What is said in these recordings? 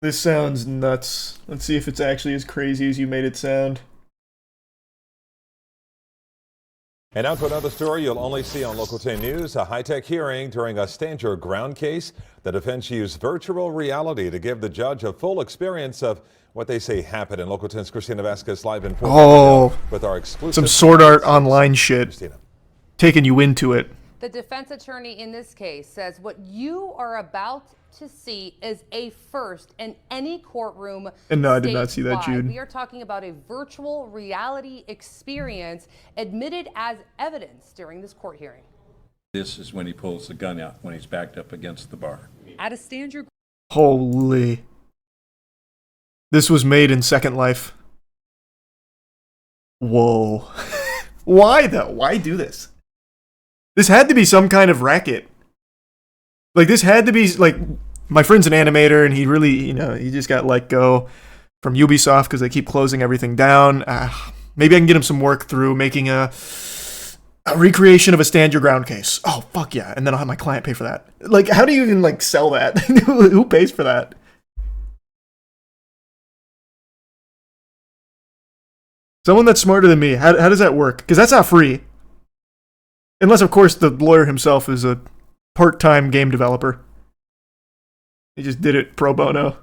This sounds nuts. Let's see if it's actually as crazy as you made it sound. And now to another story you'll only see on Local 10 News. A high-tech hearing during a Stand Your Ground case. The defense used virtual reality to give the judge a full experience of what they say happened. And Local 10's Christina Vasquez live in Portland with our exclusive... Some Sword Art Online shit. Christina. Taking you into it. The defense attorney in this case says what you are about to see is a first in any courtroom. And no, I did not see that, Jude. We are talking about a virtual reality experience admitted as evidence during this court hearing. This is when he pulls the gun out, when he's backed up against the bar. At a Stand Your... Holy. This was made in Second Life. Whoa. Why though? Why do this? This had to be some kind of racket. Like, this had to be, like, my friend's an animator, and he really, you know, he just got let go from Ubisoft because they keep closing everything down. Maybe I can get him some work through making a recreation of a Stand Your Ground case. Oh, fuck yeah. And then I'll have my client pay for that. Like, how do you even, like, sell that? Who pays for that? Someone that's smarter than me. How does that work? Because that's not free. Unless, of course, the lawyer himself is a part-time game developer. He just did it pro bono.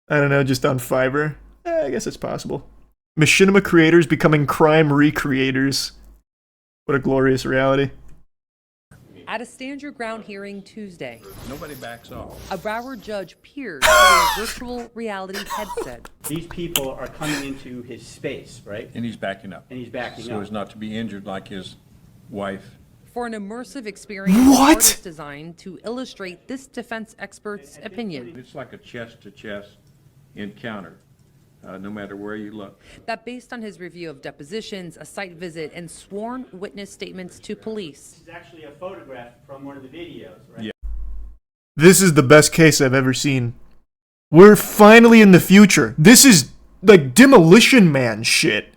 I don't know, just on Fiverr. I guess it's possible. Machinima creators becoming crime recreators. What a glorious reality. At a Stand Your Ground hearing Tuesday, Nobody backs off. a Broward judge peered through a virtual reality headset. These people are coming into his space, right? And he's backing up. And he's backing So up. as not to be injured like his wife. For an immersive experience artist designed to illustrate this defense expert's opinion. It's like a chest-to-chest encounter, no matter where you look. That based on his review of depositions, a site visit, and sworn witness statements to police. This is actually a photograph from one of the videos, right? Yeah. This is the best case I've ever seen. We're finally in the future. This is like Demolition Man shit.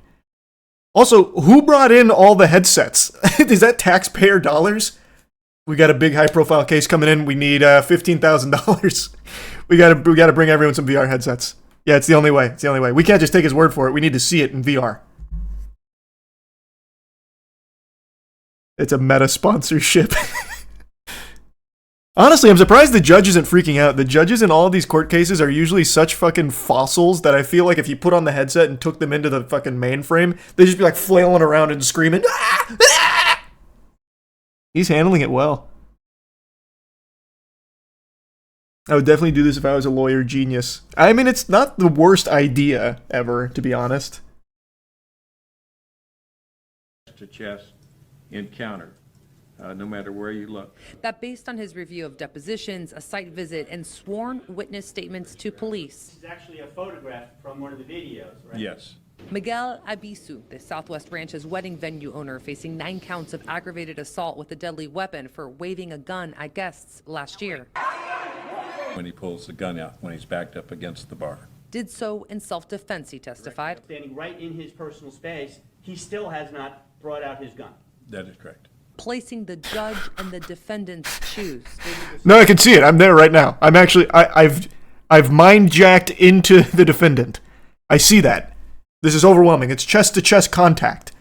Also, who brought in all the headsets? Is that taxpayer dollars? We got a big high-profile case coming in. We need $15,000. We gotta bring everyone some VR headsets. Yeah, it's the only way. It's the only way. We can't just take his word for it. We need to see it in VR. It's a meta sponsorship. Honestly, I'm surprised the judge isn't freaking out. The judges in all of these court cases are usually such fucking fossils that I feel like if you put on the headset and took them into the fucking mainframe, they'd just be like flailing around and screaming. Ah! Ah! He's handling it well. I would definitely do this if I was a lawyer genius. I mean, it's not the worst idea ever, to be honest. Chest-to-chest encounter, no matter where you look. That based on his review of depositions, a site visit, and sworn witness statements to police. This is actually a photograph from one of the videos, right? Yes. Miguel Abu, the Southwest Ranch's wedding venue owner, facing 9 counts of aggravated assault with a deadly weapon for waving a gun at guests last year. When he pulls the gun out, when he's backed up against the bar. Did so in self-defense, he testified. Standing right in his personal space, he still has not brought out his gun. That is correct. Placing the judge and the defendant's shoes. No, I can see it. I'm there right now. I'm actually, I've mind jacked into the defendant. I see that. This is overwhelming. It's chest-to-chest contact.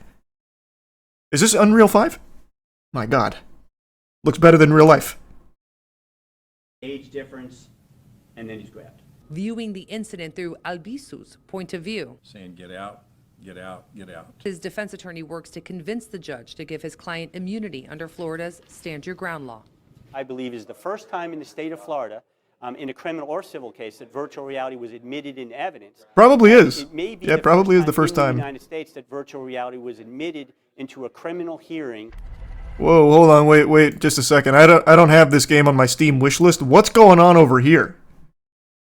Is this Unreal 5? My God. Looks better than real life. Age difference, and then he's grabbed. Viewing the incident through Albisu's point of view. Saying, get out, get out, get out. His defense attorney works to convince the judge to give his client immunity under Florida's Stand Your Ground law. I believe is the first time in the state of Florida, in a criminal or civil case, that virtual reality was admitted in evidence. Probably is. It may be yeah, probably is the first time. in the United States that virtual reality was admitted into a criminal hearing. Whoa, hold on, wait, just a second. I don't have this game on my Steam wish list. What's going on over here?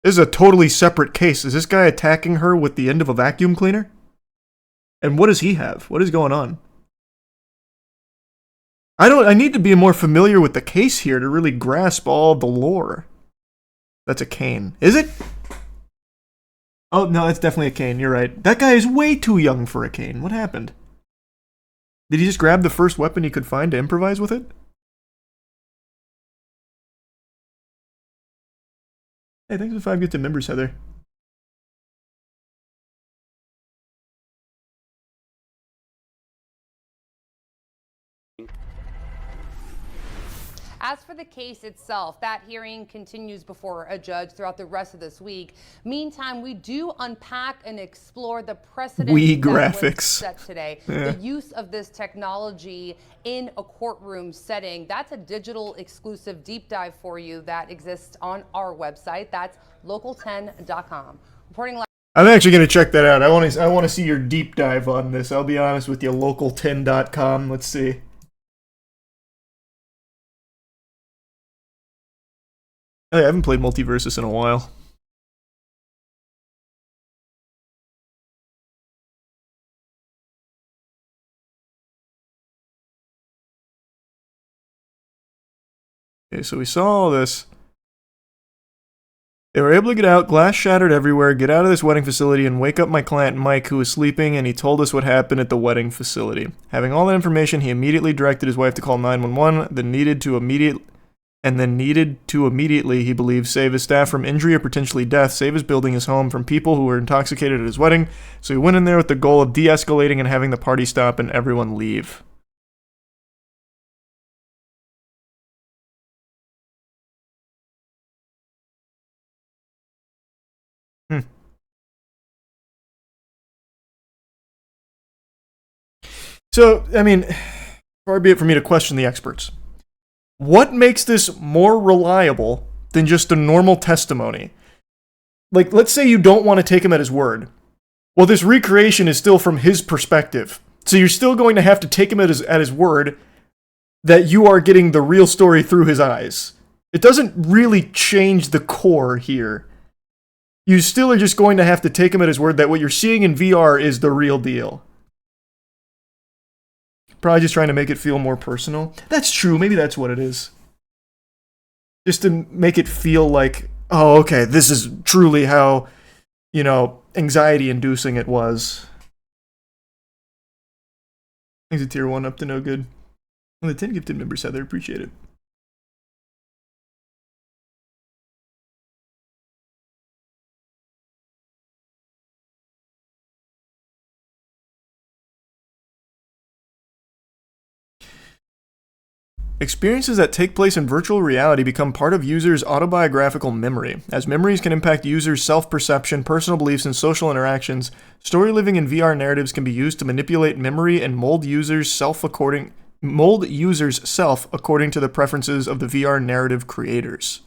This is a totally separate case. Is this guy attacking her with the end of a vacuum cleaner? And what does he have? What is going on? I need to be more familiar with the case here to really grasp all the lore. That's a cane. Is it? Oh, no, that's definitely a cane. You're right. That guy is way too young for a cane. What happened? Did he just grab the first weapon he could find to improvise with it? Hey, thanks for 5 gifted members, Heather. As for the case itself, that hearing continues before a judge throughout the rest of this week. Meantime, we do unpack and explore the precedent that graphics was set today. Yeah. The use of this technology in a courtroom setting. That's a digital exclusive deep dive for you that exists on our website. That's local10.com. Reporting live. I'm actually going to check that out. I want to see your deep dive on this. I'll be honest with you. Local10.com. Let's see. Oh, yeah, I haven't played Multiversus in a while. Okay, so we saw all this. They were able to get out, glass shattered everywhere, get out of this wedding facility, and wake up my client Mike, who was sleeping, and he told us what happened at the wedding facility. Having all that information, he immediately directed his wife to call 911, then needed to immediately, he believes, save his staff from injury or potentially death, save his building, his home, from people who were intoxicated at his wedding. So he went in there with the goal of de-escalating and having the party stop and everyone leave. So, I mean, far be it for me to question the experts. What makes this more reliable than just a normal testimony? Like, let's say you don't want to take him at his word. Well, this recreation is still from his perspective. So you're still going to have to take him at his word that you are getting the real story through his eyes. It doesn't really change the core here. You still are just going to have to take him at his word that what you're seeing in VR is the real deal. Probably just trying to make it feel more personal. That's true. Maybe that's what it is. Just to make it feel like, oh, okay, this is truly how, anxiety-inducing it was. Thanks a tier 1 up to no good. Well, the 10 gifted members, Heather. Appreciate it. Experiences that take place in virtual reality become part of users' autobiographical memory. As memories can impact users' self-perception, personal beliefs, and social interactions, story living in VR narratives can be used to manipulate memory and mold users' self according to the preferences of the VR narrative creators.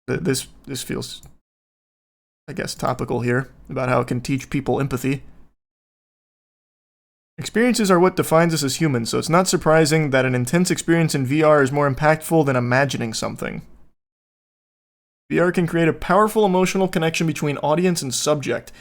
This feels, I guess, topical here, about how it can teach people empathy. Experiences are what defines us as humans, so it's not surprising that an intense experience in VR is more impactful than imagining something. VR can create a powerful emotional connection between audience and subject.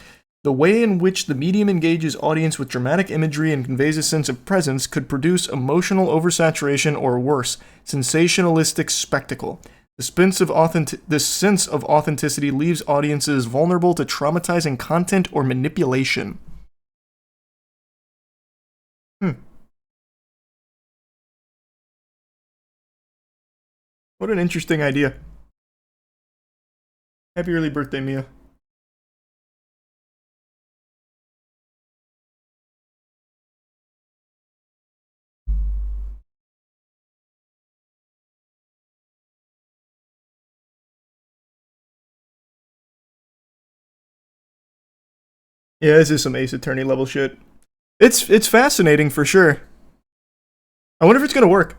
The way in which the medium engages audience with dramatic imagery and conveys a sense of presence could produce emotional oversaturation or worse, sensationalistic spectacle. This sense of authenticity leaves audiences vulnerable to traumatizing content or manipulation. What an interesting idea. Happy early birthday, Mia. Yeah, this is some Ace Attorney level shit. It's fascinating for sure. I wonder if it's gonna work.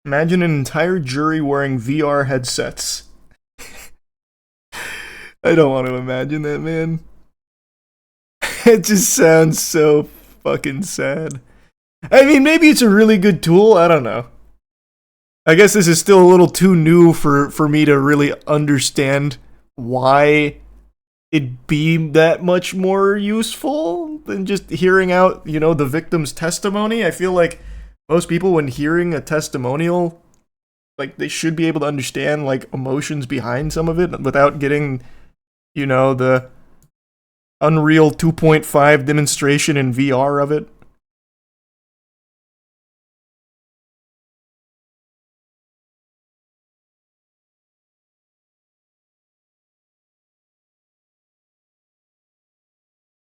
Imagine an entire jury wearing VR headsets. I don't want to imagine that, man. It just sounds so fucking sad. I mean, maybe it's a really good tool, I don't know. I guess this is still a little too new for me to really understand why it'd be that much more useful than just hearing out, you know, the victim's testimony. I feel like most people, when hearing a testimonial, like, they should be able to understand, like, emotions behind some of it without getting, you know, the Unreal 2.5 demonstration in VR of it.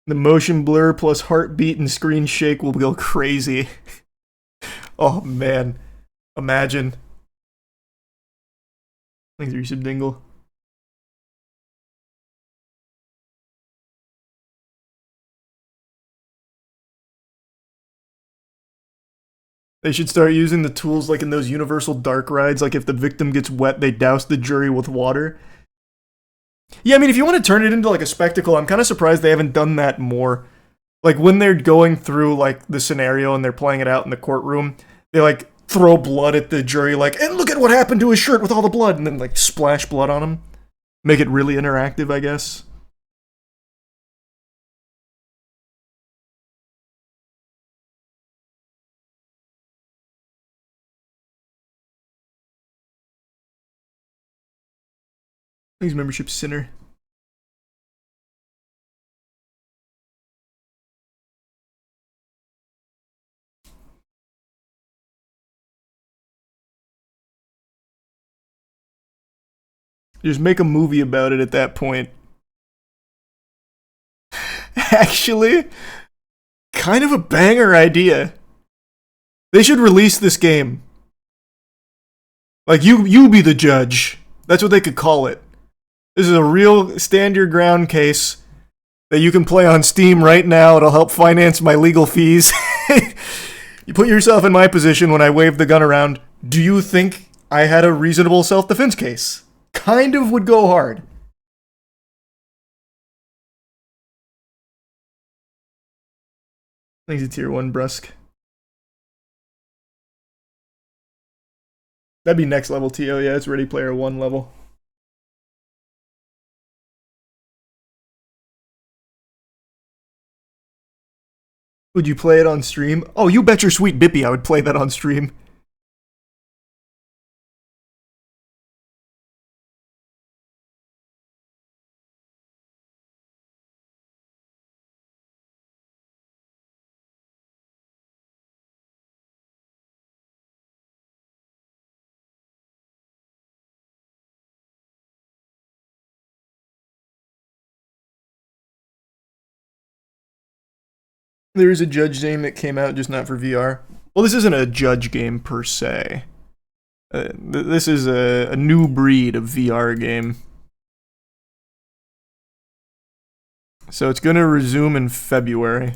The motion blur plus heartbeat and screen shake will go crazy. Oh man, imagine. Thanks, Resub Dingle. They should start using the tools like in those universal dark rides, like if the victim gets wet, they douse the jury with water. Yeah, I mean, if you want to turn it into like a spectacle, I'm kind of surprised they haven't done that more. Like when they're going through like the scenario and they're playing it out in the courtroom, they like throw blood at the jury, like, and look at what happened to his shirt with all the blood, and then like splash blood on him. Make it really interactive, I guess. Thanks, membership sinner. Just make a movie about it at that point. Actually, kind of a banger idea. They should release this game. Like, you be the judge. That's what they could call it. This is a real stand your ground case that you can play on Steam right now. It'll help finance my legal fees. You put yourself in my position when I wave the gun around. Do you think I had a reasonable self-defense case? Kind of would go hard. Thanks to tier 1 brusque. That'd be next level TO, yeah, it's Ready Player 1 level. Would you play it on stream? Oh, you bet your sweet bippy I would play that on stream. There is a Judge game that came out, just not for VR. Well, this isn't a Judge game per se. This is a new breed of VR game. So it's going to resume in February.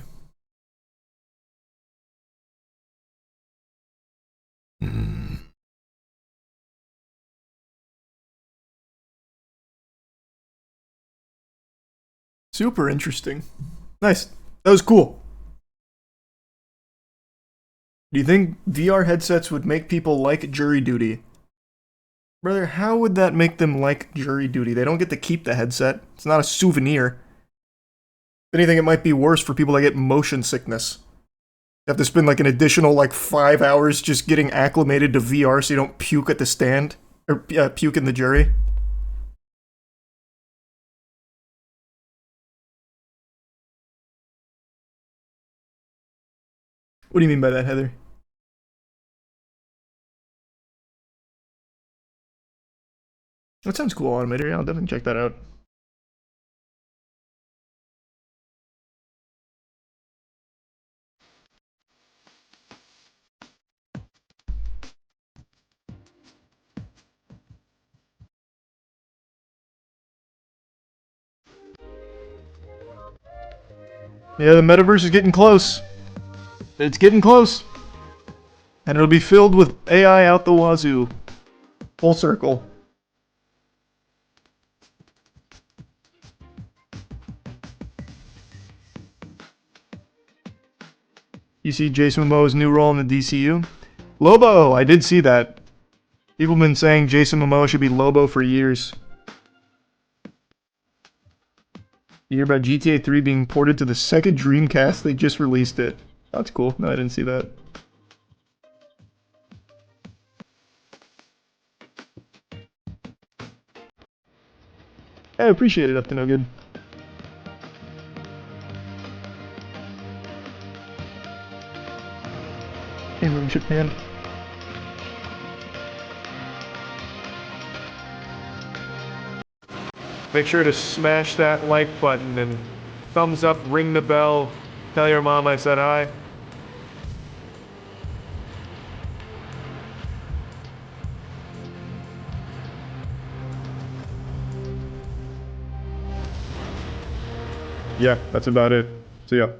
Super interesting. Nice. That was cool. Do you think VR headsets would make people like jury duty? Brother, how would that make them like jury duty? They don't get to keep the headset. It's not a souvenir. If anything, it might be worse for people that get motion sickness. You have to spend like an additional like 5 hours just getting acclimated to VR so you don't puke at the stand. Or puke in the jury. What do you mean by that, Heather? That sounds cool, Automator. Yeah, I'll definitely check that out. Yeah, the metaverse is getting close. It's getting close. And it'll be filled with AI out the wazoo. Full circle. You see Jason Momoa's new role in the DCU? Lobo, I did see that. People have been saying Jason Momoa should be Lobo for years. You hear about GTA 3 being ported to the second Dreamcast? They just released it. That's cool. No, I didn't see that. I appreciate it, up to no good. Hey, room shit man. Make sure to smash that like button and thumbs up, ring the bell, tell your mom I said hi. Yeah, that's about it. See ya.